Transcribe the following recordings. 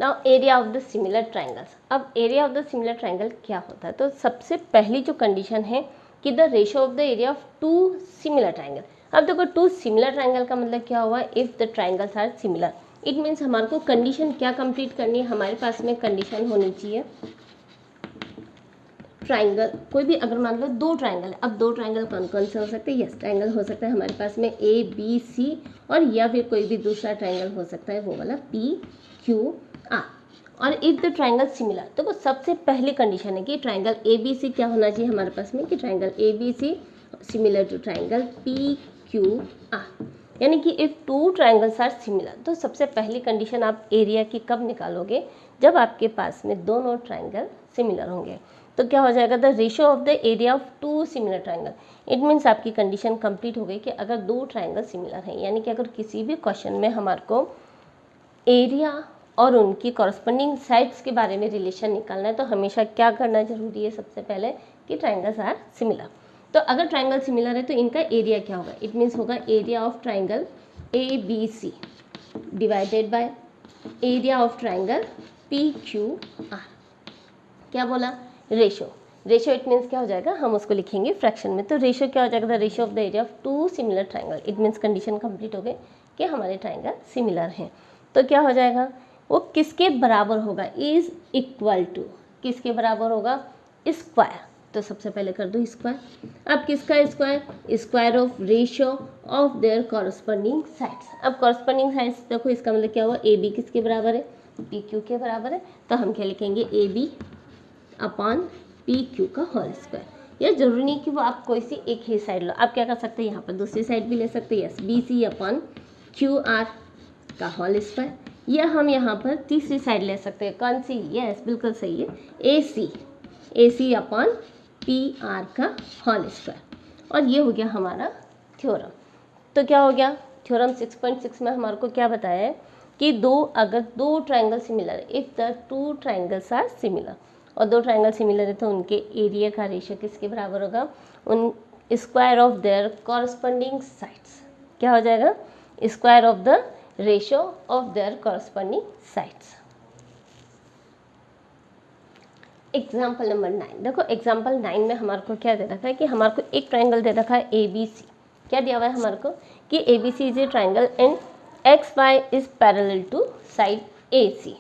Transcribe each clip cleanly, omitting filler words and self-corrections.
Now area of the similar triangles. अब area of the similar triangle क्या होता है, तो सबसे पहली जो कंडीशन है कि the ratio of the area of two similar triangle. अब देखो टू सिमिलर ट्राइंगल का मतलब क्या हुआ, if the triangles are similar, it means हमारे को कंडीशन क्या कंप्लीट करनी है, हमारे पास में कंडीशन होनी चाहिए ट्राइंगल कोई भी, अगर मान लो दो ट्राइंगल है, अब दो ट्राइंगल कौन कौन से हो सकते हैं, यस ट्राइंगल हो सकता है हमारे पास में ए बी सी, और या फिर कोई भी दूसरा ट्राइंगल हो सकता है वो वाला पी क्यू आर। और इफ द ट्राइंगल सिमिलर, तो वो सबसे पहली कंडीशन है कि ट्राइंगल ए बी सी क्या होना चाहिए हमारे पास में, कि triangle A B C similar to triangle P Q R, यानी कि if two triangles are similar. तो सबसे पहली कंडीशन आप एरिया की कब निकालोगे, जब आपके पास में दोनों ट्राइंगल सिमिलर होंगे। तो क्या हो जाएगा, the ratio of the area of two similar triangle. It means आपकी कंडीशन कंप्लीट हो गई कि अगर दो ट्राइंगल सिमिलर हैं, यानी कि अगर किसी भी क्वेश्चन में हमारे को एरिया और उनकी कॉरस्पॉन्डिंग साइड्स के बारे में रिलेशन निकालना है, तो हमेशा क्या करना जरूरी है, सबसे पहले कि ट्राइंगल्स आर सिमिलर। तो अगर ट्राइंगल सिमिलर है तो इनका एरिया क्या होगा, इट मीन्स होगा area of triangle A B C divided by area of triangle P Q R. क्या बोला, रेशो। रेशो इट मीन्स क्या हो जाएगा, हम उसको लिखेंगे फ्रैक्शन में। तो रेशो क्या हो जाएगा, the ratio of the area of two similar triangle. It means condition complete हो गई कि हमारे ट्राइंगल सिमिलर हैं। तो क्या हो जाएगा, वो किसके बराबर होगा, इज इक्वल टू, किसके बराबर होगा, स्क्वायर। तो सबसे पहले कर दो स्क्वायर। अब किसका square, square of ratio of their corresponding sides. अब कॉरस्पॉन्डिंग साइड्स देखो, इसका मतलब क्या हुआ, ए बी किसके बराबर है, पी क्यू के बराबर है। तो हम क्या लिखेंगे, A B upon P Q का होल स्क्वायर। यह जरूरी नहीं कि वो आप कोई सी एक ही साइड लो, आप क्या कर सकते हैं, यहाँ पर दूसरी साइड भी ले सकते हैं, yes B C upon Q R का होल स्क्वायर। या हम यहाँ पर तीसरी साइड ले सकते हैं, कौन सी, यस बिल्कुल सही है, ए सी अपॉन पी आर का होल स्क्वायर। और ये हो गया हमारा थ्योरम। तो क्या हो गया, थ्योरम 6.6 में हमारे को क्या बताया है कि अगर दो triangle similar, if the two triangles are similar, और दो ट्राइंगल सिमिलर है तो उनके एरिया का रेशियो किसके बराबर होगा, उन square of their corresponding sides. क्या हो जाएगा, square of the ratio of their corresponding sides. Example number 9 देखो, एग्जाम्पल 9 में हमारे को क्या दे रखा है कि हमारे को एक ट्राइंगल दे रखा है ए बी सी। क्या दिया हुआ है हमारे को कि A B C is a triangle and X Y is parallel to side A C.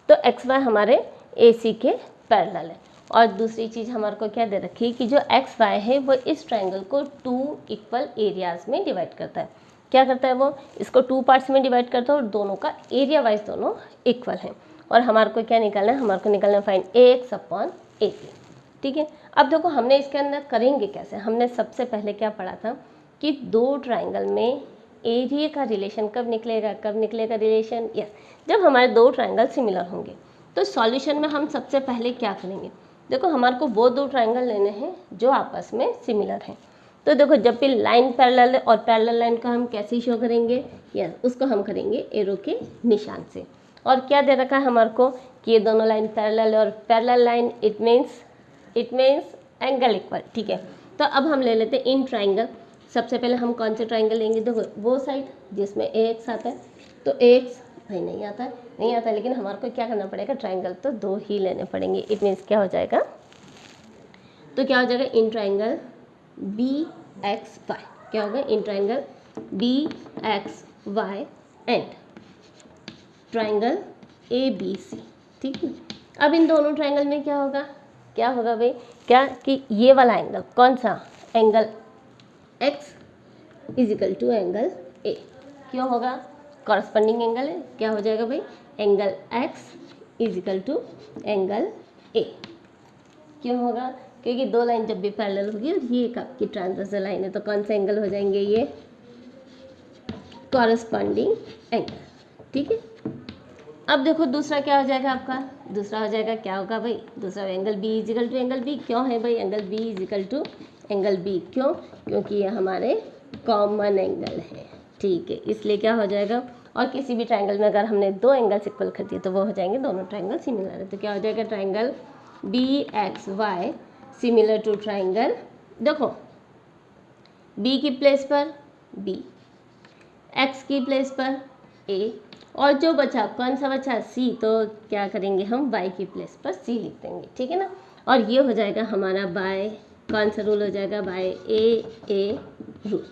तो एक्स वाई हमारे ए सी के पैरेलल है। और दूसरी चीज़ हमारे को क्या दे रखी है कि जो एक्स वाई है वो इस ट्राइंगल को टू इक्वल एरियाज में डिवाइड करता है। क्या करता है, वो इसको टू पार्ट्स में डिवाइड करता है और दोनों का एरिया वाइज दोनों इक्वल है। और हमारे को क्या निकालना है, हमारे को निकालना है find A x upon A P. ठीक है, अब देखो हमने इसके अंदर करेंगे कैसे, हमने सबसे पहले क्या पढ़ा था कि दो ट्राइंगल में एरिया का रिलेशन कब निकलेगा रिलेशन, यस जब हमारे दो ट्राइंगल सिमिलर होंगे। तो सॉल्यूशन में हम सबसे पहले क्या करेंगे, देखो हमारे को वो दो ट्राइंगल लेने हैं जो आपस में सिमिलर हैं। तो देखो जब भी लाइन पैरेलल है और पैरेलल लाइन का हम कैसे शो करेंगे, यस उसको हम करेंगे एरो के निशान से। और क्या दे रखा है हमारे को कि ये दोनों लाइन पैरेलल है, और parallel line it means angle equal. ठीक है, तो अब हम ले लेते हैं इन ट्राइंगल। सबसे पहले हम कौन से ट्राइंगल लेंगे, देखो वो साइड जिसमें ए एक्स आता है। तो ए एक्स भाई नहीं आता, लेकिन हमारे को क्या करना पड़ेगा, ट्राइंगल तो दो ही लेने पड़ेंगे। इट मीन्स क्या हो जाएगा, तो क्या हो जाएगा इन ट्राइंगल बी एक्स वाई, क्या होगा इन triangle B X Y and triangle A B C. ठीक है, अब इन दोनों ट्राइंगल में क्या होगा भाई, क्या कि ये वाला एंगल कौन सा, angle X is equal to angle A. क्यों होगा, कॉरस्पॉन्डिंग एंगल है, क्या हो जाएगा भाई, angle X is equal to angle A. क्यों होगा, क्योंकि दो लाइन जब भी पैरेलल होगी और ये एक आपकी ट्रांसवर्सल लाइन है, तो कौन सा एंगल हो जाएंगे, ये कॉरस्पॉन्डिंग एंगल। ठीक है, अब देखो दूसरा क्या हो जाएगा आपका, दूसरा हो जाएगा क्या होगा भाई, दूसरा angle B is equal to angle B. क्यों है भाई angle B is equal to angle B, क्यों, क्योंकि ये हमारे कॉमन एंगल है। ठीक है, इसलिए क्या हो जाएगा, और किसी भी ट्राइंगल में अगर हमने दो एंगल्स इक्वल कर दिए तो वो हो जाएंगे दोनों ट्राइंगल सिमिलर है। तो क्या हो जाएगा, triangle B X Y similar to triangle, देखो बी की प्लेस पर बी, एक्स की प्लेस पर ए, और जो बचा कौन सा बचा सी, तो क्या करेंगे हम वाई की प्लेस पर सी लिख देंगे, ठीक है ना। और ये हो जाएगा हमारा बाय कौन सा रूल हो जाएगा, बाय ए रूल।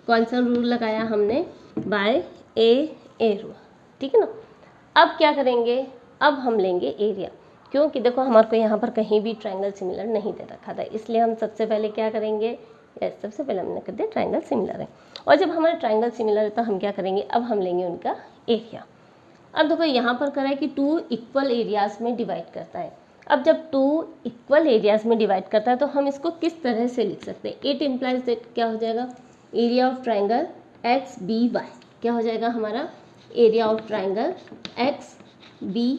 कौन सा रूल लगाया हमने, बाय ए रूल, ठीक है ना। अब क्या करेंगे, अब हम लेंगे एरिया, क्योंकि देखो हमारे को यहाँ पर कहीं भी ट्रायंगल सिमिलर नहीं दे रखा था, इसलिए हम सबसे पहले क्या करेंगे, सबसे पहले हमने कर दिया ट्रायंगल सिमिलर है। और जब हमारा ट्रायंगल सिमिलर है तो हम क्या करेंगे, अब हम लेंगे उनका एरिया। अब देखो यहाँ पर करा है कि 2 इक्वल एरियाज में डिवाइड करता है। अब जब 2 इक्वल एरियाज में डिवाइड करता है तो हम इसको किस तरह से लिख सकते हैं, इट इम्प्लाइज दैट क्या हो जाएगा, area of triangle X B Y, क्या हो जाएगा हमारा area of triangle X B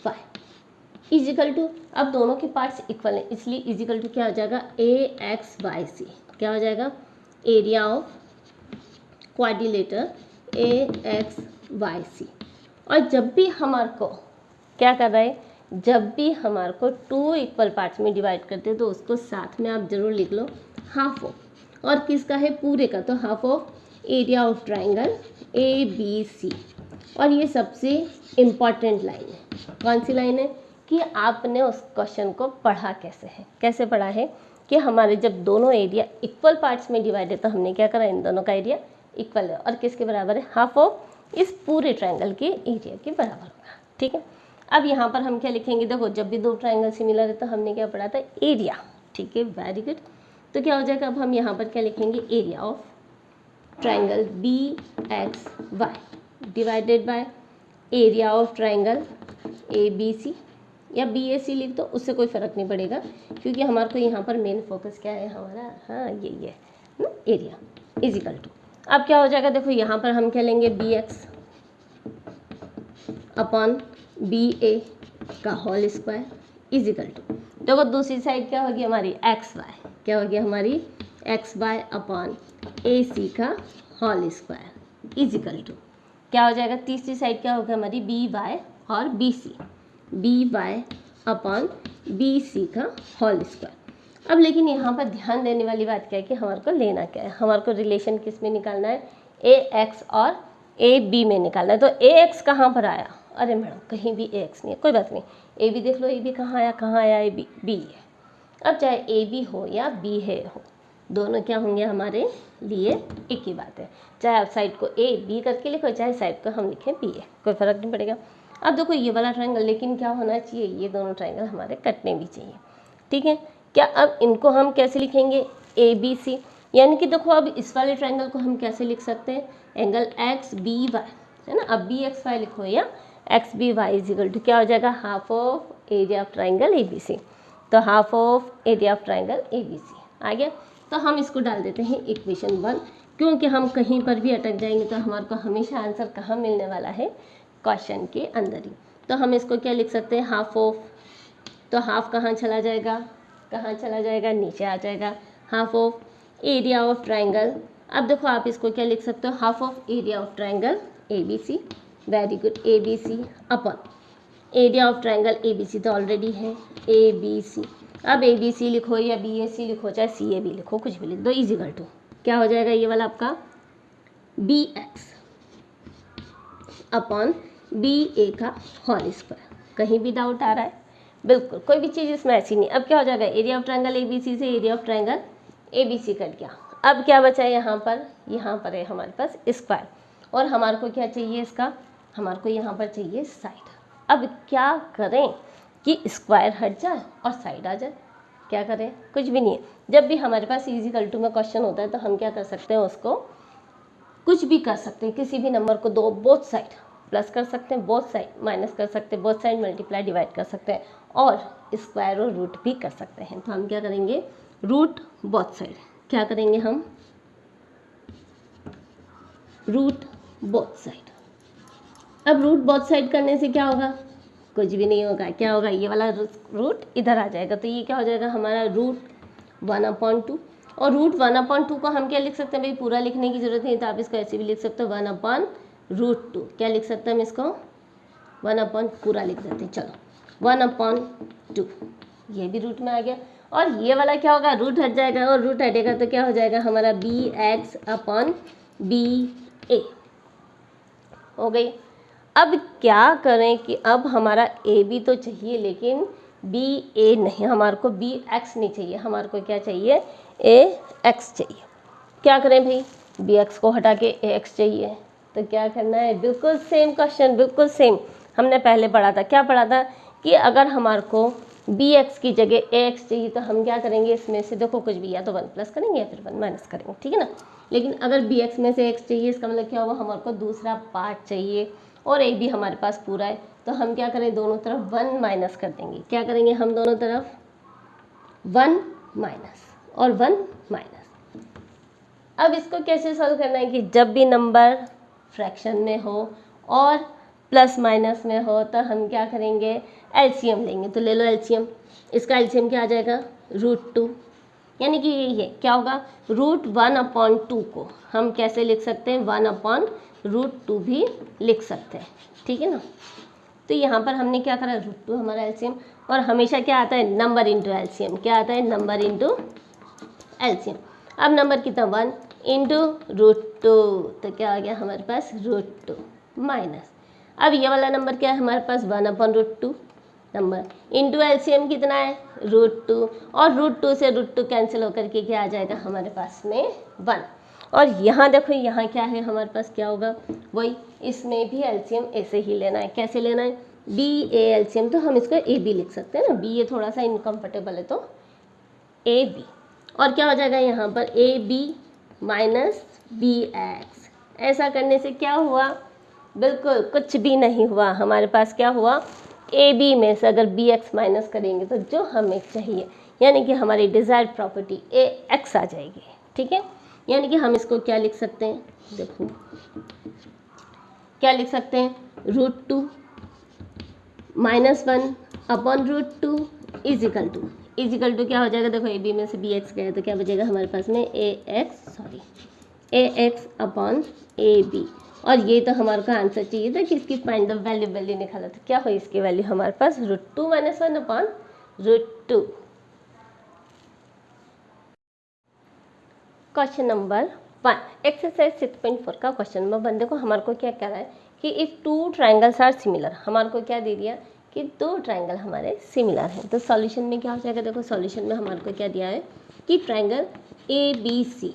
Y is equal to, अब दोनों के पार्ट्स इक्वल हैं इसलिए इजिकल टू क्या हो जाएगा, ए एक्स वाई सी, क्या हो जाएगा area of quadrilateral A X Y C. और जब भी हमारे को क्या कर रहा है, जब भी हमारे को 2 इक्वल पार्ट्स में डिवाइड करते हैं तो उसको साथ में आप जरूर लिख लो हाफ ऑफ, और किसका है पूरे का, तो half of area of triangle A B C. और ये सबसे इम्पॉर्टेंट लाइन है, कौन सी लाइन है, कि आपने उस क्वेश्चन को पढ़ा कैसे है, कैसे पढ़ा है कि हमारे जब दोनों एरिया इक्वल पार्ट्स में डिवाइड है तो हमने क्या करा, इन दोनों का एरिया इक्वल है और किसके बराबर है, हाफ ऑफ इस पूरे ट्रायंगल के एरिया के बराबर होगा, ठीक है। अब यहाँ पर हम क्या लिखेंगे, देखो जब भी 2 ट्रायंगल सिमिलर है तो हमने क्या पढ़ा था, एरिया, ठीक है, वेरी गुड। तो क्या हो जाएगा, अब हम यहाँ पर क्या लिखेंगे, area of triangle B X Y divided by area of triangle A B C, या बी ए सी लिख दो, उससे कोई फ़र्क नहीं पड़ेगा क्योंकि हमारे को यहाँ पर मेन फोकस क्या है हमारा, हाँ यही है ना, एरिया इजिकल टू। अब क्या हो जाएगा, देखो यहाँ पर हम क्या लेंगे, बी एक्स अपॉन बी ए का होल स्क्वायर इजिकल टू, देखो दूसरी साइड क्या होगी हमारी एक्स वाई, क्या होगी हमारी एक्स वाई अपॉन ए सी का होल स्क्वायर इजिकल टू, क्या हो जाएगा तीसरी साइड क्या होगा हमारी बी वाई और B C, B Y upon B C का होल स्क्वायर। अब लेकिन यहाँ पर ध्यान देने वाली बात क्या है कि हमारे को लेना क्या है, हमारे को रिलेशन किस में निकालना है, ए एक्स और ए बी में निकालना है। तो ए एक्स कहाँ पर आया, अरे मैडम कहीं भी ए एक्स नहीं है, कोई बात नहीं, ए बी देख लो, ए बी कहाँ आया, कहाँ आया, ए बी बी है। अब चाहे ए बी हो या बी है हो, दोनों क्या होंगे हमारे लिए एक ही बात है, चाहे आप साइड को ए बी करके लिखो चाहे साइड को हम लिखें बी है, कोई फ़र्क नहीं पड़ेगा। अब देखो ये वाला ट्रायंगल लेकिन क्या होना चाहिए, ये दोनों ट्रायंगल हमारे कटने भी चाहिए, ठीक है। क्या अब इनको हम कैसे लिखेंगे, ए बी सी, यानी कि देखो अब इस वाले ट्रायंगल को हम कैसे लिख सकते हैं, एंगल एक्स बी वाई, है ना, अब बी एक्स वाई लिखो या X B Y is equal to क्या हो जाएगा, half of area of triangle A B C, तो half of area of triangle A B C आ गया। तो हम इसको डाल देते हैं इक्वेशन 1, क्योंकि हम कहीं पर भी अटक जाएंगे तो हमारे को हमेशा आंसर कहाँ मिलने वाला है, क्वेश्चन के अंदर ही। तो हम इसको क्या लिख सकते हैं, हाफ ऑफ, तो हाफ कहाँ चला जाएगा, कहाँ चला जाएगा, नीचे आ जाएगा, half of area of triangle. अब देखो आप इसको क्या लिख सकते हो, half of area of triangle A B C, very good, A B C upon area of triangle A B C तो ऑलरेडी है ए बी सी। अब ए बी सी लिखो या बी ए सी लिखो चाहे सी ए बी लिखो, कुछ भी लिख दो, इजिकल टू क्या हो जाएगा, ये वाला आपका बी एक्स अपॉन बी ए का होल स्क्वायर। कहीं भी डाउट आ रहा है, बिल्कुल कोई भी चीज़ इसमें ऐसी नहीं। अब क्या हो जाएगा, area of triangle A B C से area of triangle A B C cut गया। अब क्या बचा है यहाँ पर है हमारे पास स्क्वायर, और हमारे को क्या चाहिए इसका, हमारे को यहाँ पर चाहिए साइड। अब क्या करें कि स्क्वायर हट जाए और साइड आ जाए, क्या करें, कुछ भी नहीं है। जब भी हमारे पास इजिकल टू में क्वेश्चन होता है तो हम क्या कर सकते हैं, उसको कुछ भी कर सकते हैं, किसी भी नंबर को दो बोथ साइड प्लस कर सकते हैं, बोथ साइड माइनस कर सकते हैं, बोथ साइड मल्टीप्लाई डिवाइड कर सकते हैं, और स्क्वायर और रूट भी कर सकते हैं। तो हम क्या करेंगे, रूट बोथ साइड, क्या करेंगे हम, रूट बोथ साइड। अब रूट बोथ साइड करने से क्या होगा, कुछ भी नहीं होगा, क्या होगा, ये वाला रूट इधर आ जाएगा, तो ये क्या हो जाएगा हमारा रूट 1/2। और रूट 1/2 को हम क्या लिख सकते हैं, भाई पूरा लिखने की जरूरत नहीं, तो आप इसको ऐसे भी लिख सकते हो 1/√2। क्या लिख सकते हैं हम इसको, 1/ पूरा लिख देते हैं, चलो 1/2, ये भी रूट में आ गया। और ये वाला क्या होगा, रूट हट जाएगा, और रूट हटेगा तो क्या हो जाएगा हमारा bx/ba हो गई। अब क्या करें कि अब हमारा ए बी तो चाहिए लेकिन बी ए नहीं, हमारे को बी एक्स नहीं चाहिए, हमारे को क्या चाहिए, ए एक्स चाहिए। क्या करें भाई, बी एक्स को हटा के ए एक्स चाहिए, तो क्या करना है, बिल्कुल सेम क्वेश्चन, बिल्कुल सेम हमने पहले पढ़ा था। क्या पढ़ा था कि अगर हमारे को बी एक्स की जगह ए एक्स चाहिए तो हम क्या करेंगे, इसमें से देखो कुछ भी, या तो 1 प्लस करेंगे या फिर 1 माइनस करेंगे, ठीक है ना। लेकिन अगर बी एक्स में से एक्स चाहिए, इसका मतलब क्या हुआ, हमारे को दूसरा पार्ट चाहिए और ए बी हमारे पास पूरा है, तो हम क्या करें, दोनों तरफ 1 माइनस कर देंगे। क्या करेंगे हम, दोनों तरफ 1 माइनस और 1 माइनस। अब इसको कैसे सॉल्व करना है कि जब भी नंबर फ्रैक्शन में हो और प्लस माइनस में हो तो हम क्या करेंगे, एलसीएम लेंगे। तो ले लो एलसीएम, इसका एलसीएम क्या आ जाएगा, √2, यानी कि ये क्या होगा, √1/2 को हम कैसे लिख सकते हैं, 1/√2 भी लिख सकते हैं, ठीक है ना। तो यहाँ पर हमने क्या करा, √2 हमारा एलसीएम, और हमेशा क्या आता है, नंबर इंटू एलसीएम, क्या आता है, नंबर इंटू एलसीएम। अब नंबर कितना, 1 इंटू √2, तो क्या आ गया हमारे पास, √2 माइनस, अब ये वाला नंबर क्या है हमारे पास, 1/√2 नंबर इंटू एलसीएम कितना है, √2, और √2 से √2 कैंसिल होकर के क्या आ जाएगा हमारे पास में 1। और यहाँ देखो, यहाँ क्या है हमारे पास, क्या होगा, वही इसमें भी एलसीएम ऐसे ही लेना है। कैसे लेना है, बी ए एलसीएम, तो हम इसको ए बी लिख सकते हैं ना, बी ए थोड़ा सा इनकम्फर्टेबल है तो ए बी, और क्या हो जाएगा यहाँ पर, A B minus B X. ऐसा करने से क्या हुआ, बिल्कुल कुछ भी नहीं हुआ, हमारे पास क्या हुआ, ए बी में से अगर बी एक्स माइनस करेंगे तो जो हमें चाहिए, यानी कि हमारी डिज़ायर्ड प्रॉपर्टी ए एक्स आ जाएगी, ठीक है। यानी कि हम इसको क्या लिख सकते हैं, देखो क्या लिख सकते हैं, √2 -1 अपॉन √2 इजिकल टू क्या हो जाएगा, देखो ए बी में से बी एक्स गया तो क्या बचेगा हमारे पास में, ए एक्स अपॉन ए बी। और ये तो हमारे को आंसर चाहिए था कि इसकी फाइंड द वैल्यू निकाला, तो क्या हो इसकी वैल्यू हमारे पास, √2 - 1 अपॉन √2। क्वेश्चन नंबर 1, एक्सरसाइज 6.4 का क्वेश्चन नंबर 1। देखो हमारे को क्या कह रहा है कि इफ 2 ट्राइंगल्स आर सिमिलर, हमारे को क्या दे दिया कि 2 ट्राइंगल हमारे सिमिलर हैं। तो सॉल्यूशन में क्या हो जाएगा, देखो सॉल्यूशन में हमारे को क्या दिया है कि triangle A B C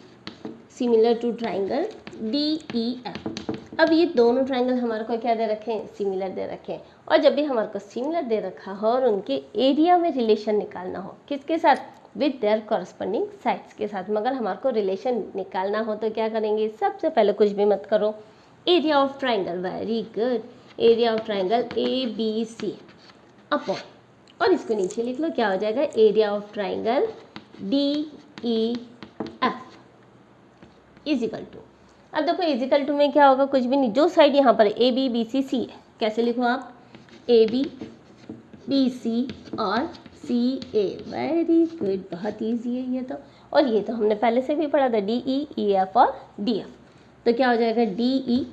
similar to triangle D E F. अब ये दोनों ट्राइंगल हमारे को क्या दे रखे हैं, सिमिलर दे रखे हैं, और जब भी हमारे को सिमिलर दे रखा हो और उनके एरिया में रिलेशन निकालना हो, किसके साथ, विद देयर कॉरस्पॉन्डिंग साइड्स के साथ। मगर हमारे को रिलेशन निकालना हो तो क्या करेंगे, सबसे पहले कुछ भी मत करो, area of triangle, very good, area of triangle A B C upon, और इसको नीचे लिख लो, क्या हो जाएगा, area of triangle D E F is equal to. अब देखो इजिकल टू में क्या होगा, कुछ भी नहीं, जो साइड यहाँ पर ए बी बी सी सी है, कैसे लिखो आप, ए बी बी सी और सी ए, वेरी गुड, बहुत ईजी है ये तो। और ये तो हमने पहले से भी पढ़ा था, डी ई ई एफ और डी एफ, तो क्या हो जाएगा, डी ई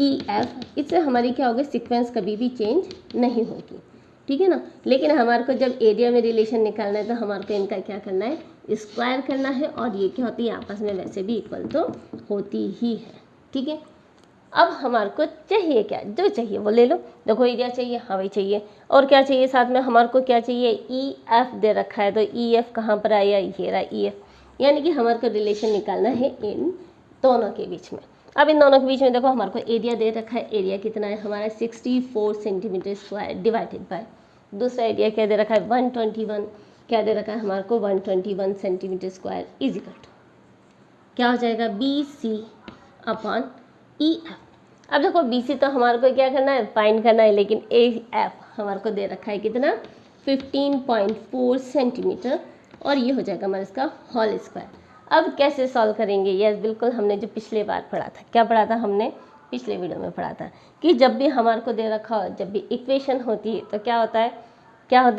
ई एफ। इससे हमारी क्या होगी, सीक्वेंस कभी भी चेंज नहीं होगी, ठीक है ना। लेकिन हमारे को जब एरिया में रिलेशन निकालना है तो हमारे को इनका क्या करना है, स्क्वायर करना है, और ये क्या होती है, आपस में वैसे भी इक्वल तो होती ही है, ठीक है। अब हमारे को चाहिए क्या, जो चाहिए वो ले लो। देखो एरिया चाहिए, हाँ वही चाहिए, और क्या चाहिए साथ में, हमारे को क्या चाहिए, ई एफ दे रखा है, तो ई एफ कहाँ पर आया, ये रहा ई एफ, यानी कि हमारे को रिलेशन निकालना है इन दोनों के बीच में। अब इन दोनों के बीच में देखो हमारे को एरिया दे रखा है, एरिया कितना है हमारा, 64 सेंटीमीटर स्क्वायर डिवाइडेड बाय, दूसरा एरिया क्या दे रखा है, 121, क्या दे रखा है हमारे को, 121 सेंटीमीटर स्क्वायर इजिकल टू क्या हो जाएगा, B C upon E F. अब देखो बी सी तो हमारे को क्या करना है, फाइंड करना है, लेकिन ए एफ हमारे को दे रखा है कितना, 15.4 सेंटीमीटर, और ये हो जाएगा हमारा इसका होल स्क्वायर। अब कैसे सॉल्व करेंगे, यस बिल्कुल हमने जो पिछले बार पढ़ा था, क्या पढ़ा था हमने, पिछले वीडियो में पढ़ा था कि जब भी हमारे को दे रखा हो, जब भी इक्वेशन होती है तो क्या होता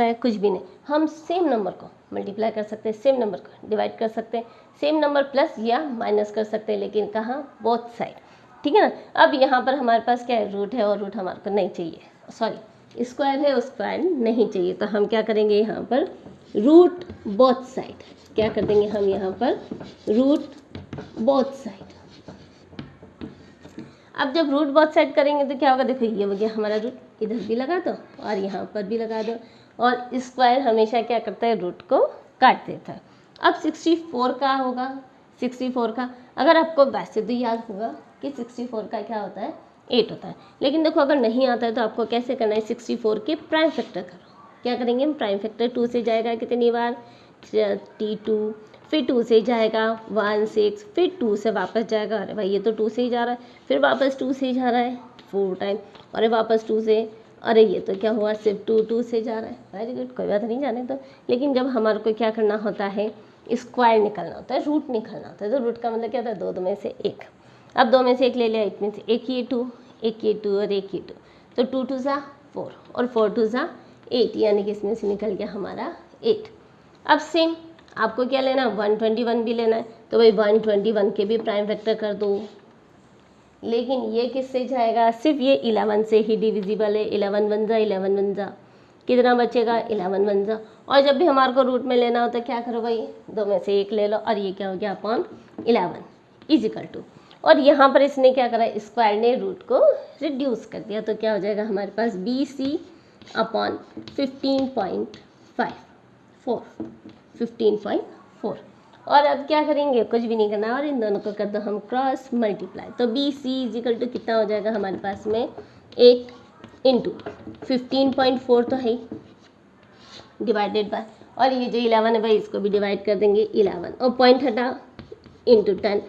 है, कुछ भी नहीं, हम सेम नंबर को मल्टीप्लाई कर सकते हैं, सेम नंबर को डिवाइड कर सकते हैं, सेम नंबर प्लस या माइनस कर सकते हैं, लेकिन कहाँ, बोथ साइड, ठीक है ना। अब यहाँ पर हमारे पास क्या है, रूट है, और रूट हमारे को नहीं चाहिए, सॉरी स्क्वायर है, स्क्वायर नहीं चाहिए, तो हम क्या करेंगे यहाँ पर, रूट बोथ साइड, क्या कर देंगे हम यहाँ पर, रूट बोथ साइड। अब जब रूट बोथ साइड करेंगे तो क्या होगा, देखो ये हो गया हमारा रूट, इधर भी लगा दो और यहाँ पर भी लगा दो, और स्क्वायर हमेशा क्या करता है, रूट को काट देता है। अब 64 का होगा, 64 का अगर आपको वैसे तो याद होगा कि 64 का क्या होता है, 8 होता है, लेकिन देखो अगर नहीं आता है तो आपको कैसे करना है, 64 के प्राइम फैक्टर करो। क्या करेंगे हम, प्राइम फैक्टर 2 से जाएगा कितनी बार, 32, फिर 2 से जाएगा 1 6, फिर 2 से वापस जाएगा, अरे भाई ये तो 2 से ही जा रहा है, फिर वापस 2 से ही जा रहा है 4 टाइम, अरे वापस 2 से, अरे ये तो क्या हुआ, सिर्फ 2 से जा रहा है, वेरी गुड, कोई बात नहीं जाने तो। लेकिन जब हमारे को क्या करना होता है, स्क्वायर निकलना होता है, रूट निकलना होता है, तो रूट का मतलब क्या होता है, दो में से एक। अब 2 में से 1 ले लिया, इट मीन्स एक ये 2, एक ये 2 और एक ये 2, तो 2 2 ज़ा 4 और 4 2 ज़ा 8, यानी कि इसमें से निकल गया हमारा 8। अब सेम आपको क्या लेना, 121 भी लेना है, तो भाई 121 के भी प्राइम फैक्टर कर दो, लेकिन ये किससे जाएगा, सिर्फ ये 11 से ही डिविजिबल है, 11 1 ज़ा 11 1 ज़ा कितना बचेगा, 11 1 ज़ा। और जब भी हमारे को रूट में लेना होता है क्या करो भाई, 2 में से 1 ले लो, और ये क्या हो गया अपॉन 11 इजिकल टू, और यहाँ पर इसने क्या करा, स्क्वायर ने रूट को रिड्यूस कर दिया, तो क्या हो जाएगा हमारे पास BC अपॉन 15.4। और अब क्या करेंगे, कुछ भी नहीं करना, और इन दोनों को कर दो हम क्रॉस मल्टीप्लाई, तो BC इजिकल टू कितना हो जाएगा हमारे पास में, 8 इंटू 15.4 तो है डिवाइडेड बाय, और ये जो 11 है भाई इसको भी डिवाइड कर देंगे 11, और पॉइंट हटा इंटू 10।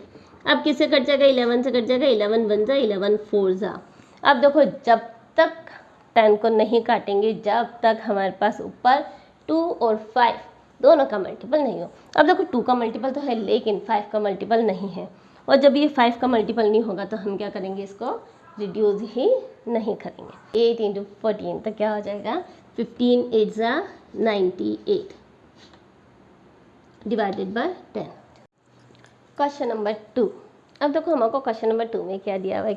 अब किससे कट जाएगा, 11 से कट जाएगा, 11 1 ज़ा 11 4 ज़ा। अब देखो जब तक 10 को नहीं काटेंगे, जब तक हमारे पास ऊपर 2 और 5 दोनों का मल्टीपल नहीं हो। अब देखो 2 का मल्टीपल तो है लेकिन 5 का मल्टीपल नहीं है, और जब ये 5 का मल्टीपल नहीं होगा तो हम क्या करेंगे, इसको रिड्यूस ही नहीं करेंगे। 8 इंटू 14 तो क्या हो जाएगा, 15 8 ज़ा 98 डिवाइडेड बाय 10। Question number 2। अब देखो हमको क्वेश्चन नंबर 2 में क्या दिया हुआ है,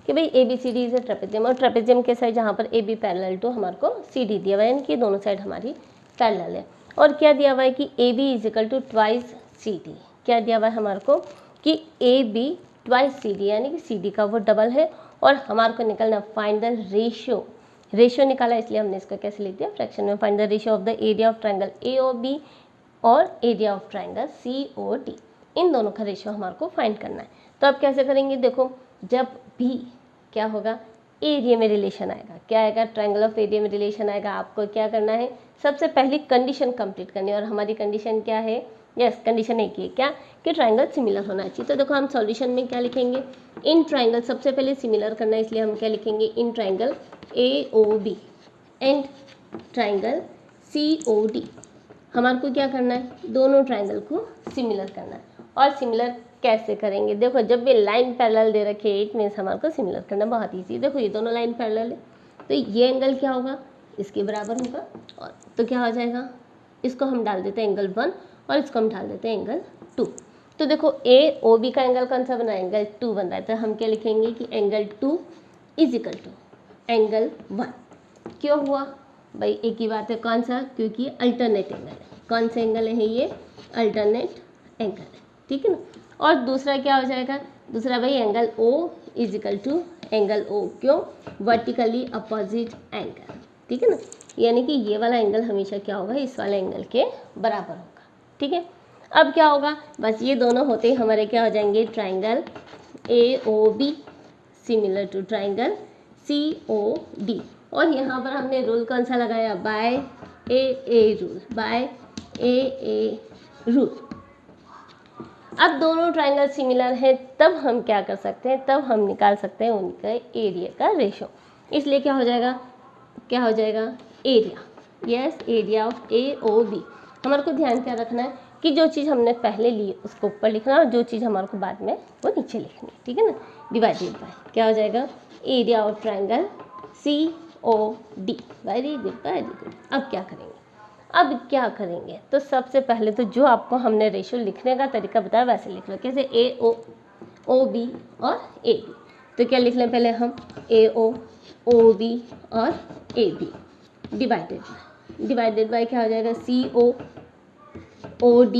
कि भाई ABCD इज ए ट्रेपेजियम, और ट्रेपेजियम के साइड जहाँ पर AB पैरेलल टू हमारे को CD दिया हुआ है, यानी कि दोनों साइड हमारी पैरेलल है। और क्या दिया हुआ है कि AB is equal to twice CD, क्या दिया हुआ है हमारे को कि AB ट्वाइस CD, यानी कि CD का वो डबल है, और हमारे को निकलना फाइंड द रेशियो निकाला, इसलिए हमने इसको कैसे लिख दिया, फ्रैक्शन में, find the ratio of the area of triangle AOB और एरिया ऑफ ट्राइंगल COD, इन दोनों का रेशियो हमारे को फाइंड करना है। तो अब कैसे करेंगे, देखो जब भी क्या होगा, एरिया में रिलेशन आएगा, क्या आएगा, ट्राइंगल ऑफ एरिया में रिलेशन आएगा, आपको क्या करना है, सबसे पहली कंडीशन कंप्लीट करनी है, और हमारी कंडीशन क्या है, यस कंडीशन एक ही है, क्या कि ट्राइंगल सिमिलर होना चाहिए। तो देखो हम सॉल्यूशन में क्या लिखेंगे, इन ट्राइंगल सबसे पहले सिमिलर करना है, इसलिए हम क्या लिखेंगे, in triangle AOB and triangle COD, हमारे को क्या करना है, दोनों ट्राइंगल को सिमिलर करना है। और सिमिलर कैसे करेंगे, देखो जब भी लाइन पैरेलल दे रखे है, इट मीन्स हमारे को सिमिलर करना बहुत ईजी। देखो ये दोनों लाइन पैरेलल है, तो ये एंगल क्या होगा, इसके बराबर होगा, और तो क्या हो जाएगा, इसको हम डाल देते हैं एंगल 1 और इसको हम डाल देते हैं एंगल 2। तो देखो AOB का एंगल कौन सा बना है, एंगल 2 बन रहा है, तो हम क्या लिखेंगे कि angle 2 is equal to angle 1। क्यों हुआ भाई, एक ही बात है, कौन सा, क्योंकि अल्टरनेट एंगल है। कौन सा एंगल है ये, अल्टरनेट एंगल है, ठीक है ना। और दूसरा क्या हो जाएगा, दूसरा भाई angle O is equal to angle O, क्यों, वर्टिकली अपोजिट एंगल, ठीक है ना, यानी कि ये वाला एंगल हमेशा क्या होगा, इस वाले एंगल के बराबर होगा, ठीक है। अब क्या होगा, बस ये दोनों होते ही हमारे क्या हो जाएंगे, triangle AOB similar to triangle COD, और यहाँ पर हमने रूल कौन सा लगाया, by AA rule, by AA rule. अब दोनों ट्राइंगल सिमिलर है, तब हम क्या कर सकते हैं, तब हम निकाल सकते हैं उनका एरिया का रेशो। इसलिए क्या हो जाएगा, area, yes area of AOB। हमारे को ध्यान क्या रखना है कि जो चीज़ हमने पहले ली उसको ऊपर लिखना, और जो चीज़ हमारे को बाद में वो नीचे लिखनी है, ठीक है ना, डिवाइडेड बाय क्या हो जाएगा, area of triangle COD। Very good very good. अब क्या करेंगे, तो सबसे पहले तो जो आपको हमने रेशियो लिखने का तरीका बताया वैसे लिख लो, कैसे AOB और AB। तो क्या लिख लें पहले हम, AOB और AB डिवाइडेड बाय क्या हो जाएगा, COD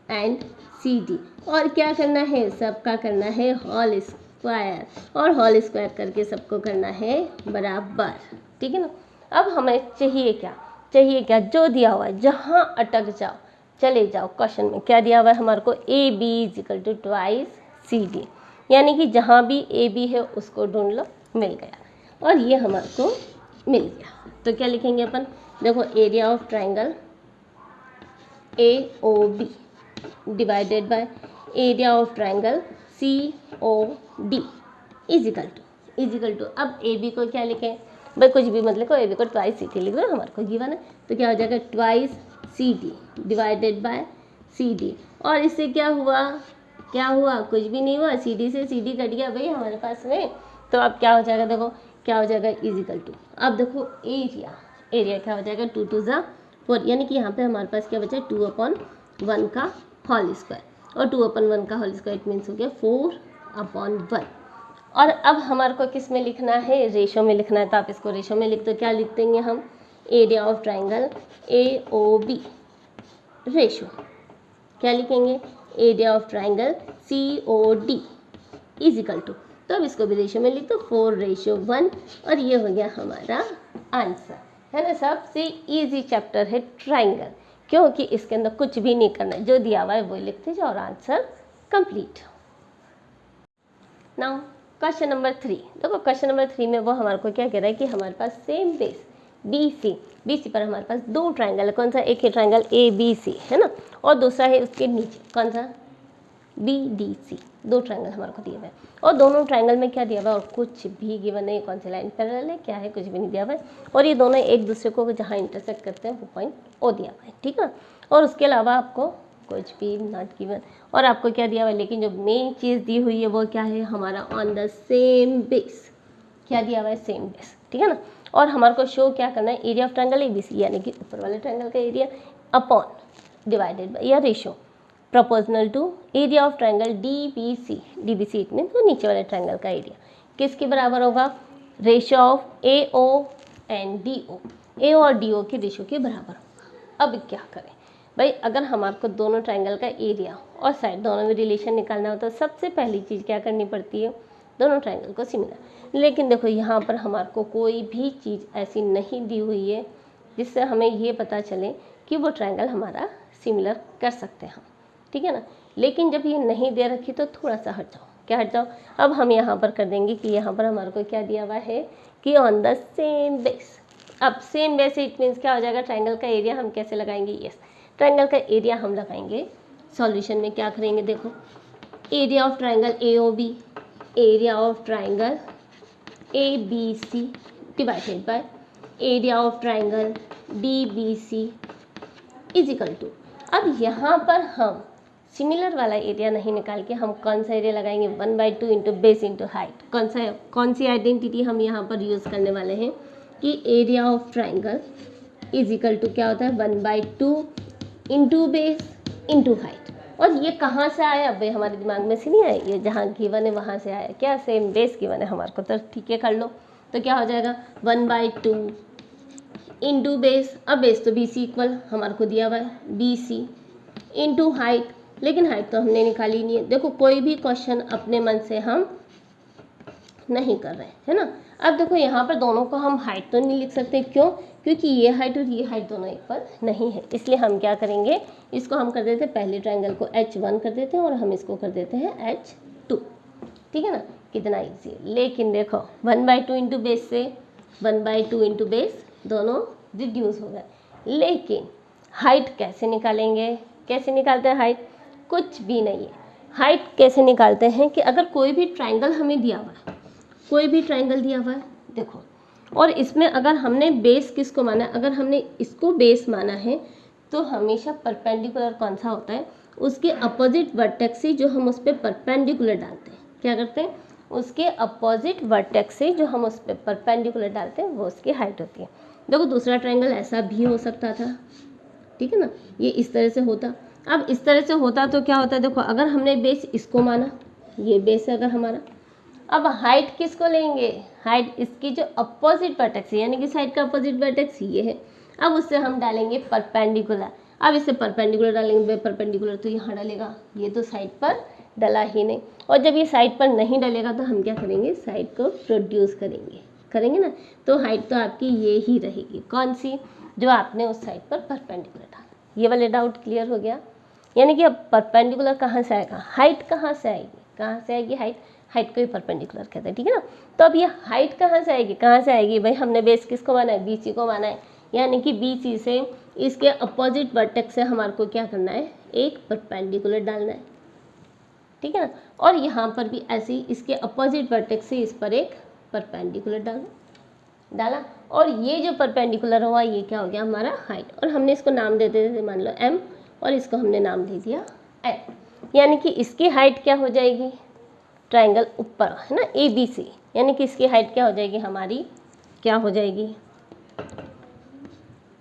एंड CD। और क्या करना है, सबका करना है होल स्क्वायर, और होल स्क्वायर करके सबको करना है बराबर, ठीक है ना। अब हमें चाहिए क्या, जो दिया हुआ है जहाँ अटक जाओ चले जाओ। क्वेश्चन में क्या दिया हुआ है हमारे को, A B is equal to twice C D, यानी कि जहाँ भी ए बी है उसको ढूंढ लो, मिल गया। और ये हमारे को मिल गया, तो क्या लिखेंगे अपन, देखो area of triangle A O B divided by area of triangle C O D is equal to अब ए बी को क्या लिखें भाई, कुछ भी मतलब को ए बी को ट्वाइस सी डी लिख दो, हमारे को गिवन है, तो क्या हो जाएगा twice C D divided by C D. और इससे क्या हुआ, कुछ भी नहीं हुआ, सी डी से सी डी कट गया भाई हमारे पास में। तो अब क्या हो जाएगा, देखो क्या हो जाएगा इज इक्वल टू, अब देखो एरिया क्या हो जाएगा 2 2 जा 4, यानी कि यहाँ पे हमारे पास क्या बचा 2/1 का होल स्क्वायर, और 2/1 का होल स्क्वायर इट मीन्स हो गया 4/1। और अब हमारे को किस में लिखना है, रेशो में लिखना है, तो आप इसको रेशो में लिख दो। क्या लिख देंगे हम, area of triangle A O B ratio, क्या लिखेंगे, area of triangle C O D is equal to, तो अब इसको भी रेशो में लिख दो 4:1, और ये हो गया हमारा आंसर, है ना। सबसे इजी चैप्टर है ट्राइंगल, क्योंकि इसके अंदर कुछ भी नहीं करना है, जो दिया हुआ है वो लिखते जाओ और answer complete. Now question number 3, देखो क्वेश्चन नंबर 3 में वो हमारे को क्या कह रहा है कि हमारे पास सेम बेस BC पर हमारे पास दो ट्राइंगल है, कौन सा, एक है ट्राइंगल ABC है ना, और दूसरा है उसके नीचे कौन सा BDC, दो ट्राइंगल हमारे को दिए हुए हैं, और दोनों ट्राइंगल में क्या दिया हुआ है, और कुछ भी गिवन नहीं, कौन सी लाइन पैरेलल है, क्या है, कुछ भी नहीं दिया हुआ है, और ये दोनों एक दूसरे को जहाँ इंटरसेक्ट करते हैं वो पॉइंट ओ दिया हुआ है, ठीक है। और उसके अलावा आपको कुछ भी नॉट गिवन, और आपको क्या दिया हुआ है, लेकिन जो मेन चीज़ दी हुई है वो क्या है हमारा ऑन द सेम बेस, क्या दिया हुआ है, सेम बेस, ठीक है ना। और हमारे को शो क्या करना है, एरिया ऑफ ट्राइंगल ABC, यानी कि ऊपर वाले ट्राइंगल का एरिया अपॉन डिवाइडेड बाय या ratio proportional to area of triangle DBC it mean तो नीचे वाले ट्राइंगल का एरिया किसके बराबर होगा, ratio of AO and DO, AO और DO के रेशो के बराबर होगा। अब क्या करें भाई, अगर हमारे को दोनों ट्राइंगल का एरिया और साइड दोनों में रिलेशन निकालना हो तो सबसे पहली चीज़ क्या करनी पड़ती है, दोनों ट्राइंगल को सिमिलर। लेकिन देखो यहाँ पर हमारे को कोई भी चीज़ ऐसी नहीं दी हुई है जिससे हमें ये पता चले कि वो ट्राइंगल हमारा सिमिलर कर सकते हैं हम, ठीक है ना। लेकिन जब ये नहीं दे रखी तो थोड़ा सा हट जाओ, क्या हट जाओ, अब हम यहाँ पर कर देंगे कि यहाँ पर हमारे को क्या दिया हुआ है कि ऑन द सेम बेस। अब सेम बेस इट मीन्स क्या हो जाएगा, ट्राइंगल का एरिया हम कैसे लगाएंगे, यस ट्राइंगल का एरिया हम लगाएंगे सॉल्यूशन में, क्या करेंगे, देखो area of triangle AOB, area of triangle ABC divided by area of triangle DBC is equal to, अब यहाँ पर हम सिमिलर वाला एरिया नहीं निकाल के हम कौन सा एरिया लगाएंगे, 1/2 इंटू बेस इंटू हाइट। कौन सी आइडेंटिटी हम यहाँ पर यूज़ करने वाले हैं कि area of triangle is equal to क्या होता है 1/2 इंटू बेस इंटू हाइट। और ये कहाँ से आया भाई, हमारे दिमाग में से नहीं आया, ये जहाँ गिवन है वहाँ से आया, क्या सेम बेस गिवन है हमारे को, तो ठीक है कर लो। तो क्या हो जाएगा 1/2 इंटू बेस, अब बेस तो BC इक्वल हमारे को दिया हुआ है BC इंटू हाइट, लेकिन हाइट तो हमने निकाली नहीं है। देखो कोई भी क्वेश्चन अपने मन से हम नहीं कर रहे है ना। अब देखो यहाँ पर दोनों को हम हाइट तो नहीं लिख सकते, क्यों, क्योंकि ये हाइट और ये हाइट दोनों इक्वल नहीं है, इसलिए हम क्या करेंगे, इसको हम कर देते हैं पहले ट्राइंगल को H1 कर देते हैं और हम इसको कर देते हैं H2, ठीक है ना, कितना ईजी। लेकिन देखो 1/2 इंटू बेस से 1/2 इंटू बेस दोनों रिड्यूस हो गए, लेकिन हाइट कैसे निकालेंगे, कैसे निकालते हैं हाइट, कुछ भी नहीं है। हाइट कैसे निकालते हैं कि अगर कोई भी ट्राइंगल हमें दिया हुआ है, कोई भी ट्राइंगल दिया हुआ है देखो, और इसमें अगर हमने बेस किसको माना है, अगर हमने इसको बेस माना है तो हमेशा परपेंडिकुलर कौन सा होता है, उसके अपोजिट वर्टेक्स से जो हम उस पर परपेंडिकुलर डालते हैं, क्या करते हैं, उसके अपोजिट वर्टेक्स से जो हम उस पर परपेंडिकुलर डालते हैं वो उसकी हाइट होती है। देखो दूसरा ट्राइंगल ऐसा भी हो सकता था, ठीक है ना, ये इस तरह से होता। अब इस तरह से होता तो क्या होता है, देखो अगर हमने बेस इसको माना, ये बेस है अगर हमारा, अब हाइट किसको लेंगे, हाइट इसकी जो अपोजिट वर्टेक्स है, यानी कि साइड का अपोजिट वर्टेक्स ये है, अब उससे हम डालेंगे परपेंडिकुलर। अब इससे परपेंडिकुलर डालेंगे, परपेंडिकुलर तो यहाँ डालेगा, ये तो साइड पर डला ही नहीं। और जब ये साइड पर नहीं डलेगा तो हम क्या करेंगे, साइड को प्रोड्यूस करेंगे ना। तो हाइट तो आपकी ये ही रहेगी, कौन सी, जो आपने उस साइड पर परपेंडिकुलर डाला। ये वाले डाउट क्लियर हो गया। यानी कि अब परपेंडिकुलर कहाँ से आएगा, हाइट कहाँ से आएगी, हाइट को ही परपेंडिकुलर कहते हैं, ठीक है ना। तो अब ये हाइट कहाँ से आएगी, भाई हमने बेस किसको माना है, BC को माना है। यानी कि BC से इसके अपोजिट वर्टेक्स से हमारे को क्या करना है, एक परपेंडिकुलर डालना है, ठीक है ना। और यहाँ पर भी ऐसे ही इसके अपोजिट वर्टेक्स से इस पर एक परपेंडिकुलर डाला। और ये जो परपेंडिकुलर हुआ ये क्या हो गया, हमारा हाइट। और हमने इसको नाम दे देते, मान लो M, और इसको हमने नाम दे दिया N। यानी कि इसकी हाइट क्या हो जाएगी, ट्राइंगल ऊपर है ना ABC, यानी कि इसकी हाइट क्या हो जाएगी, हमारी क्या हो जाएगी,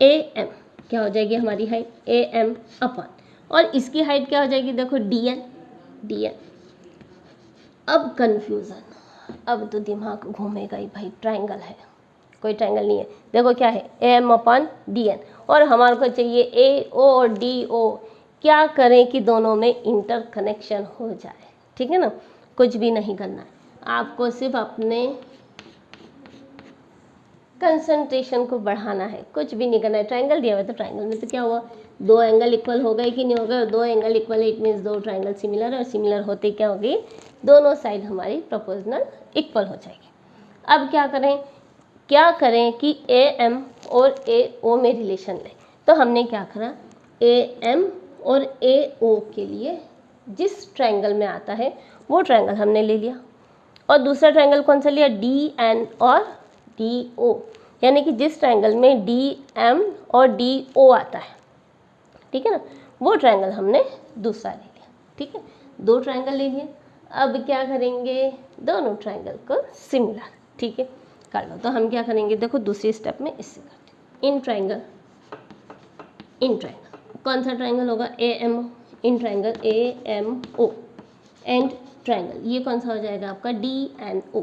AM। क्या हो जाएगी हमारी हाइट, AM अपन, और इसकी हाइट क्या हो जाएगी, देखो DN। अब कंफ्यूजन, अब तो दिमाग घूमेगा ही भाई, ट्राइंगल है, कोई ट्राइंगल नहीं है। देखो क्या है, AM अपन DN, और हमारे को चाहिए AO और DO। क्या करें कि दोनों में इंटर कनेक्शन हो जाए, ठीक है ना। कुछ भी नहीं करना है आपको, सिर्फ अपने कंसंट्रेशन को बढ़ाना है, कुछ भी नहीं करना है। ट्राइंगल दिया हुआ तो ट्राइंगल में तो क्या हुआ, दो एंगल इक्वल हो गए कि नहीं हो गए, दो एंगल इक्वल है, इट मीन्स दो ट्राइंगल सिमिलर है, और सिमिलर होते क्या होगी, दोनों साइड हमारी प्रोपोर्शनल इक्वल हो जाएगी। अब क्या करें कि AM और AO में रिलेशन लें। तो हमने क्या करा, AM और AO के लिए जिस ट्राइंगल में आता है वो ट्राइंगल हमने ले लिया, और दूसरा ट्राइंगल कौन सा लिया, DN और DO। यानी कि जिस ट्राइंगल में DM और DO आता है, ठीक है ना, वो ट्राइंगल हमने दूसरा ले लिया, ठीक है। दो ट्राइंगल ले लिए, अब क्या करेंगे, दोनों ट्राइंगल को सिमिलर, ठीक है, कर लो। तो हम क्या करेंगे, देखो दूसरी स्टेप में इससे करते हैं, इन ट्राइंगल कौन सा ट्राइंगल होगा, AMO, in triangle AMO, and triangle ये कौन सा हो जाएगा आपका, DNO,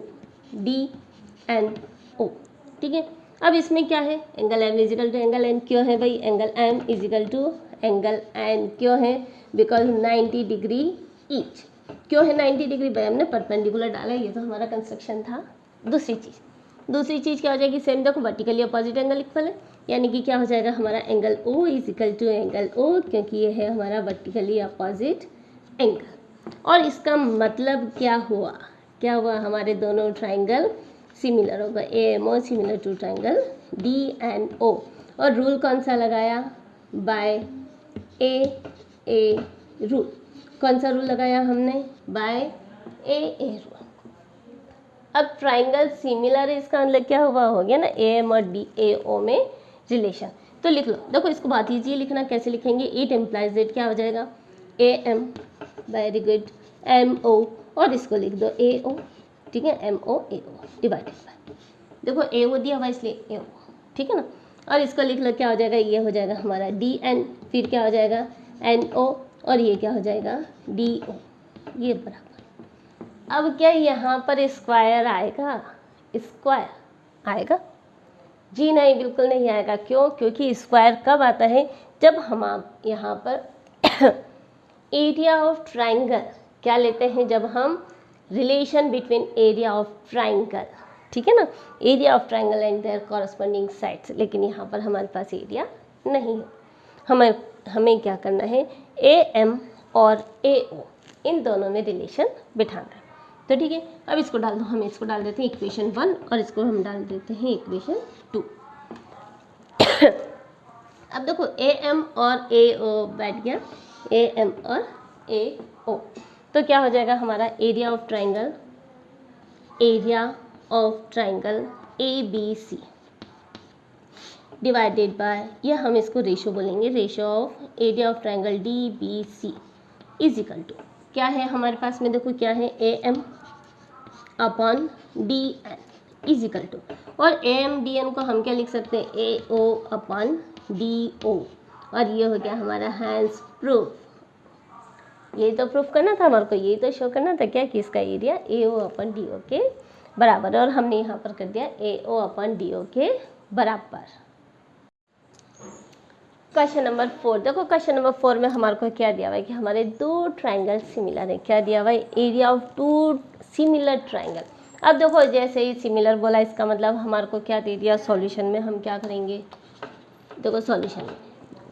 ठीक है। अब इसमें क्या है, angle M is equal to angle N, क्यों है भाई, angle M is equal to angle N क्यों है, बिकॉज 90 डिग्री ईच। क्यों है 90 डिग्री, भाई हमने परपेंडिकुलर डाला, ये तो हमारा कंस्ट्रक्शन था। दूसरी चीज़ क्या हो जाएगी, सेम देखो, वर्टिकली अपोजिट एंगल इक्वल है, यानी कि क्या हो जाएगा हमारा angle O is equal to angle O, क्योंकि ये है हमारा वर्टिकली अपोजिट एंगल। और इसका मतलब क्या हुआ, हमारे दोनों ट्राइंगल सिमिलर होगा, AMO similar to triangle DNO। और रूल कौन सा लगाया, बाय AA रूल। कौन सा रूल लगाया हमने, बाय AA रूल। अब ट्राइंगल सिमिलर है, इसका मतलब क्या हो गया ना, AM और DAO में रिलेशन। तो लिख लो, देखो इसको बात कीजिए, लिखना कैसे लिखेंगे, इट इम्प्लाइज दैट, क्या हो जाएगा, AM, वेरी गुड, MO, और इसको लिख दो AO, ठीक है, MO AO डिवाइडेड बाय, देखो AO दिया हुआ इसलिए AO, ठीक है ना। और इसको लिख लो, क्या हो जाएगा, ये हो जाएगा हमारा DN, फिर क्या हो जाएगा NO, और ये क्या हो जाएगा DO, ये बराबर। अब क्या यहाँ पर स्क्वायर आएगा, जी नहीं, बिल्कुल नहीं आएगा। क्यों, क्योंकि स्क्वायर कब आता है, जब हम यहाँ पर एरिया ऑफ ट्राइंगल क्या लेते हैं, जब हम relation between area of triangle, ठीक है ना, area of triangle and there corresponding sides. लेकिन यहाँ पर हमारे पास एरिया नहीं है, हमें क्या करना है, AM और AO इन दोनों में रिलेशन बिठाना है। तो ठीक है, अब इसको डाल दो, हम इसको डाल देते हैं इक्वेशन 1, और इसको हम डाल देते हैं इक्वेशन 2। अब देखो AM और AO बैठ गया, AM और AO, तो क्या हो जाएगा हमारा area of triangle ABC divided by, ये हम इसको रेशो बोलेंगे, ratio of area of triangle DBC is equal to, क्या है हमारे पास में, देखो क्या है, AM upon DN is equal to, और AM DN को हम क्या लिख सकते हैं, AO अपॉन DO, और ये हो गया हमारा हैंस प्रूफ। यही तो प्रूफ करना था हमारे को, यही तो शो करना था क्या, कि इसका एरिया AO अपॉन DO के बराबर, और हमने यहाँ पर कर दिया AO अपॉन DO के बराबर। क्वेश्चन नंबर 4 देखो, क्वेश्चन नंबर 4 में हमारे को क्या दिया हुआ है कि हमारे दो ट्राइंगल सिमिलर है। क्या दिया हुआ है? Area of two similar triangle. अब देखो जैसे ही सिमिलर बोला इसका मतलब हमारे को क्या दे दिया, सॉल्यूशन में हम क्या करेंगे, देखो सॉल्यूशन में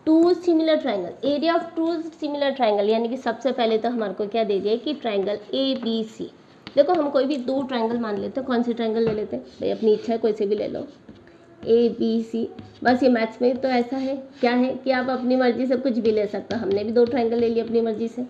two similar triangle, area of two similar triangle, यानी कि सबसे पहले तो हमारे को क्या दे दिया कि ट्राइंगल ए बी सी। देखो हम कोई भी दो ट्राइंगल मान लेते हैं, कौन सी ट्राइंगल ले लेते हैं भाई, अपनी इच्छा है कोई से भी ले लो, ए बी सी। बस ये मैथ्स में तो ऐसा है, क्या है कि आप अपनी मर्जी से कुछ भी ले सकते हो। हमने भी दो ट्राइंगल ले लिए अपनी मर्जी से,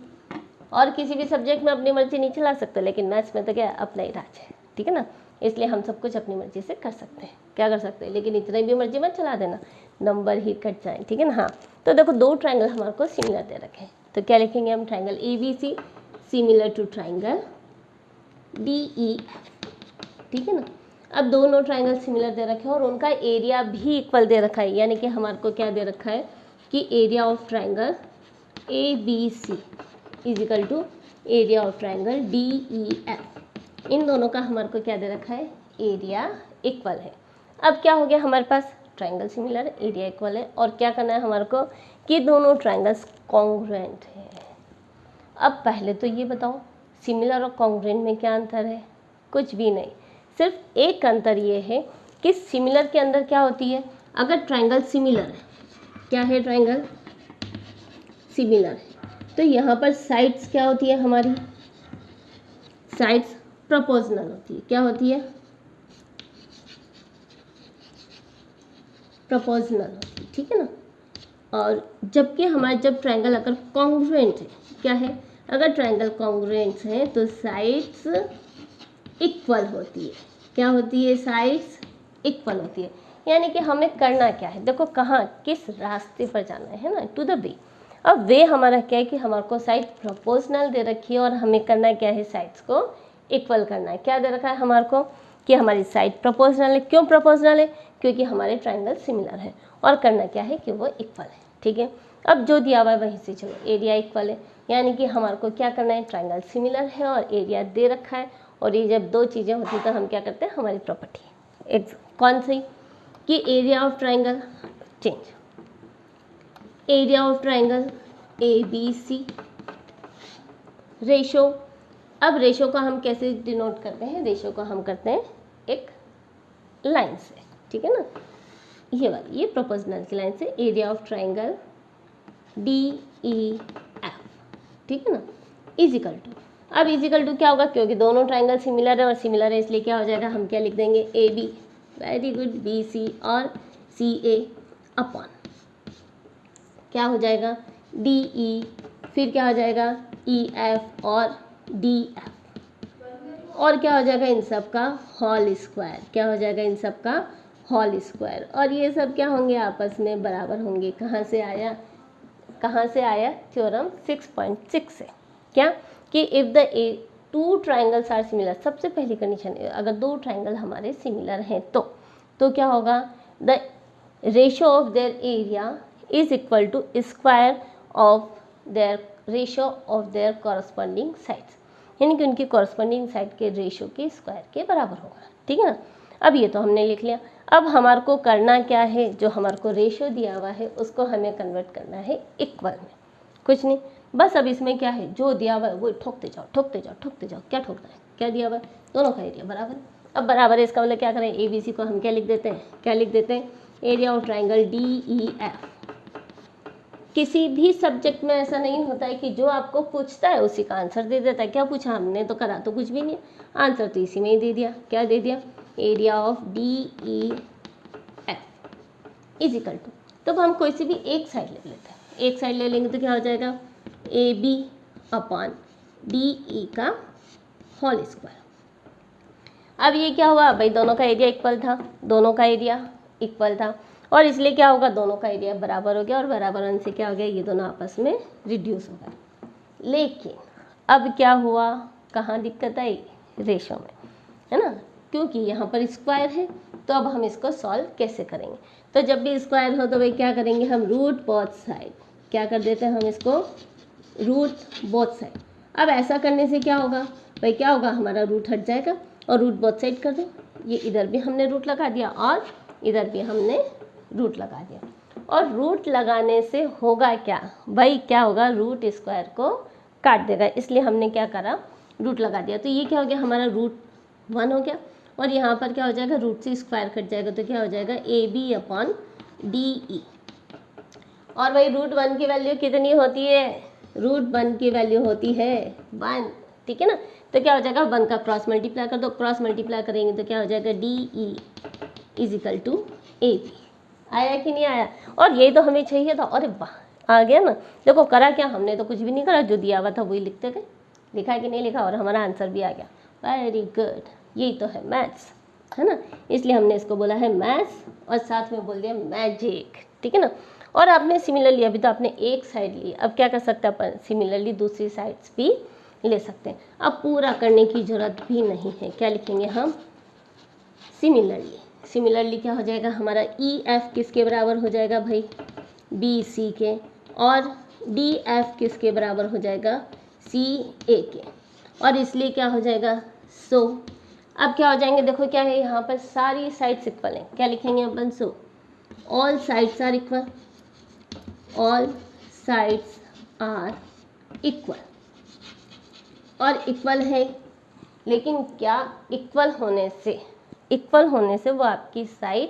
और किसी भी सब्जेक्ट में अपनी मर्जी नहीं चला सकते, लेकिन मैथ्स में तो क्या अपना ही राज है, ठीक है ना। इसलिए हम सब कुछ अपनी मर्जी से कर सकते हैं, क्या कर सकते हैं, लेकिन इतनी भी मर्जी मत चला देना, नंबर ही कट जाए, ठीक है ना। हाँ, तो देखो दो ट्राइंगल हमारे को सिमिलर दे रखे हैं, तो क्या लिखेंगे हम, triangle A B C similar to triangle D E F, ठीक है ना। अब दोनों ट्राइंगल सिमिलर दे रखे हैं और उनका एरिया भी इक्वल दे रखा है, यानी कि हमारे को क्या दे रखा है कि area of triangle A B C is equal to area of triangle D E F. इन दोनों का हमारे को क्या दे रखा है, एरिया इक्वल है। अब क्या हो गया हमारे पास, ट्राइंगल सिमिलर, एरिया इक्वल है, और क्या करना है हमारे को कि दोनों ट्राइंगल्स कॉन्ग्रुएंट है। अब पहले तो ये बताओ सिमिलर और कॉन्ग्रुएंट में क्या अंतर है, कुछ भी नहीं, सिर्फ एक अंतर ये है कि सिमिलर के अंदर क्या होती है, अगर ट्राइंगल सिमिलर है, क्या है, ट्राइंगल सिमिलर है, तो यहाँ पर साइड्स क्या होती है हमारी, साइड्स प्रोपोर्शनल होती है। क्या होती है, प्रोपोर्शनल होती है, ठीक है ना। और जबकि हमारे जब ट्राइंगल अगर कॉन्ग्रुएंट है, क्या है, अगर ट्राइंगल कॉन्ग्रुएंट है तो साइड्स इक्वल होती है। क्या होती है, साइड्स इक्वल होती है। यानी कि हमें करना क्या है, देखो कहाँ किस रास्ते पर जाना है ना, टू द वे। अब वे हमारा क्या है कि हमारे को साइड प्रोपोर्शनल दे रखी है और हमें करना क्या है, साइड्स को इक्वल करना है। क्या दे रखा है हमारे को कि हमारी साइड प्रोपोर्शनल है। क्यों प्रोपोर्शनल है, क्योंकि हमारे ट्राइंगल सिमिलर है, और करना क्या है कि वो इक्वल है, ठीक है। अब जो दिया हुआ है वहीं से चलो, एरिया इक्वल है, यानी कि हमारे को क्या करना है, ट्राइंगल सिमिलर है और एरिया दे रखा है, और ये जब दो चीज़ें होती तो हम क्या करते हैं, हमारी प्रॉपर्टी एक कौन सी कि area of triangle, change area of triangle A B C ratio. अब रेशो को हम कैसे डिनोट करते हैं, रेशो को हम करते हैं एक लाइन से, ठीक है ना, ये वाली, ये प्रोपोर्शनल की लाइन से, area of triangle D E F, ठीक है ना, इजिकल टू। अब इजिकल टू क्या होगा, क्योंकि दोनों ट्राइंगल सिमिलर है और सिमिलर है इसलिए क्या हो जाएगा, हम क्या लिख देंगे, A B, very good, B C और सी ए अपॉन क्या हो जाएगा, डी ई, फिर क्या हो जाएगा, ई एफ और डी एफ, और क्या हो जाएगा इन सब का होल स्क्वायर। क्या हो जाएगा, इन सब का होल स्क्वायर, और ये सब क्या होंगे, आपस में बराबर होंगे। कहाँ से आया थ्योरम 6.6 से, क्या कि if the two triangles are similar, सबसे पहली कंडीशन अगर दो ट्राइंगल हमारे सिमिलर हैं तो क्या होगा, the ratio of their area is equal to square of their ratio of their corresponding sides, यानी कि उनकी कॉरस्पॉन्डिंग साइड के रेशो के स्क्वायर के बराबर होगा, ठीक है ना। अब ये तो हमने लिख लिया। अब हमारे को करना क्या है, जो हमारे को रेशो दिया हुआ है उसको हमें कन्वर्ट करना है इक्वल में, कुछ नहीं, बस अब इसमें क्या है, जो दिया हुआ है वो ठोकते जाओ। क्या ठोकना है, क्या दिया हुआ है, दोनों का एरिया बराबर है। अब बराबर है इसका मतलब क्या करें, ए बी सी को हम क्या लिख देते हैं, area of triangle D E F. किसी भी सब्जेक्ट में ऐसा नहीं होता है कि जो आपको पूछता है उसी का आंसर दे देता है। क्या पूछा हमने, तो करा तो कुछ भी नहीं, आंसर तो इसी में ही दे दिया। क्या दे दिया, area of D E F is equal to, तो हम कोई सी भी एक साइड ले लेते हैं, एक साइड ले लेंगे तो क्या हो जाएगा, A B upon D E का होल स्क्वायर। अब ये क्या हुआ भाई, दोनों का एरिया इक्वल था, और इसलिए क्या होगा, दोनों का एरिया बराबर हो गया, और बराबर होने से क्या हो गया, ये दोनों आपस में रिड्यूस हो गए। लेकिन अब क्या हुआ, कहाँ दिक्कत आई, रेशो में, है ना, क्योंकि यहाँ पर स्क्वायर है। तो अब हम इसको सॉल्व कैसे करेंगे, तो जब भी स्क्वायर हो तो भाई क्या करेंगे हम, रूट बोथ साइड, क्या कर देते हैं हम इसको, रूट बोथ साइड। अब ऐसा करने से क्या होगा भाई, क्या होगा, हमारा रूट हट जाएगा और रूट बोथ साइड कर दो। ये इधर भी हमने रूट लगा दिया और इधर भी हमने रूट लगा दिया, और रूट लगाने से होगा क्या भाई, क्या होगा, रूट स्क्वायर को काट देगा, इसलिए हमने क्या करा, रूट लगा दिया। तो ये क्या हो गया हमारा √1 हो गया, और यहाँ पर क्या हो जाएगा, रूट से स्क्वायर कट जाएगा, तो क्या हो जाएगा AB/DE। और भाई √1 की वैल्यू कितनी होती है, √1 की वैल्यू होती है 1, ठीक है ना। तो क्या हो जाएगा, 1 का क्रॉस मल्टीप्लाई कर दो, क्रॉस मल्टीप्लाई करेंगे तो क्या हो जाएगा DE = AB। आया कि नहीं आया, और ये तो हमें चाहिए था, अरे वाह आ गया ना। देखो करा क्या, हमने तो कुछ भी नहीं करा, जो दिया हुआ था वही लिखते गए, लिखा कि नहीं लिखा, और हमारा आंसर भी आ गया। वेरी गुड, यही तो है मैथ्स, है ना, इसलिए हमने इसको बोला है मैथ्स और साथ में बोल दिया मैजिक, ठीक है ना। और आपने सिमिलरली, अभी तो आपने एक साइड ली, अब क्या कर सकते हैं अपन, सिमिलरली दूसरी साइड्स भी ले सकते हैं। अब पूरा करने की ज़रूरत भी नहीं है, क्या लिखेंगे हम, सिमिलरली। सिमिलरली क्या हो जाएगा हमारा, EF किसके बराबर हो जाएगा भाई, BC के, और DF किसके बराबर हो जाएगा, CA के, और इसलिए क्या हो जाएगा, सो अब क्या हो जाएंगे, देखो क्या है यहाँ पर, सारी साइड्स इक्वल हैं, क्या लिखेंगे अपन, so all sides are equal, all sides are equal, और इक्वल है, लेकिन क्या इक्वल होने से वो आपकी साइड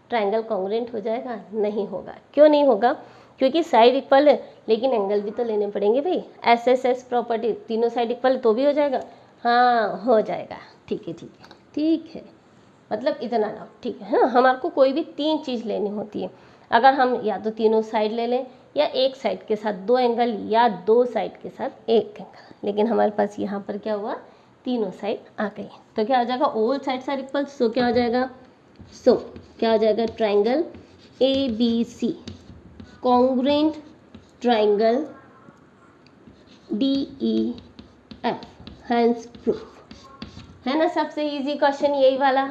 ट्रायंगल कॉन्ग्रुएंट हो जाएगा, नहीं होगा। क्यों नहीं होगा, क्योंकि साइड इक्वल है लेकिन एंगल भी तो लेने पड़ेंगे भाई, SSS प्रॉपर्टी, तीनों साइड इक्वल तो भी हो जाएगा, हाँ हो जाएगा, ठीक है ठीक है ठीक है, मतलब इतना ना, ठीक है ना। हमारे को कोई भी 3 चीज़ लेनी होती है, अगर हम या तो तीनों साइड ले लें, या एक साइड के साथ 2 एंगल, या 2 साइड के साथ 1 एंगल, लेकिन हमारे पास यहाँ पर क्या हुआ, तीनों साइड आ गई, तो क्या हो जाएगा, all sides are equal, so क्या हो जाएगा, सो क्या हो जाएगा, triangle ABC congruent triangle DEF, hence proof, है ना। सबसे इजी क्वेश्चन यही वाला,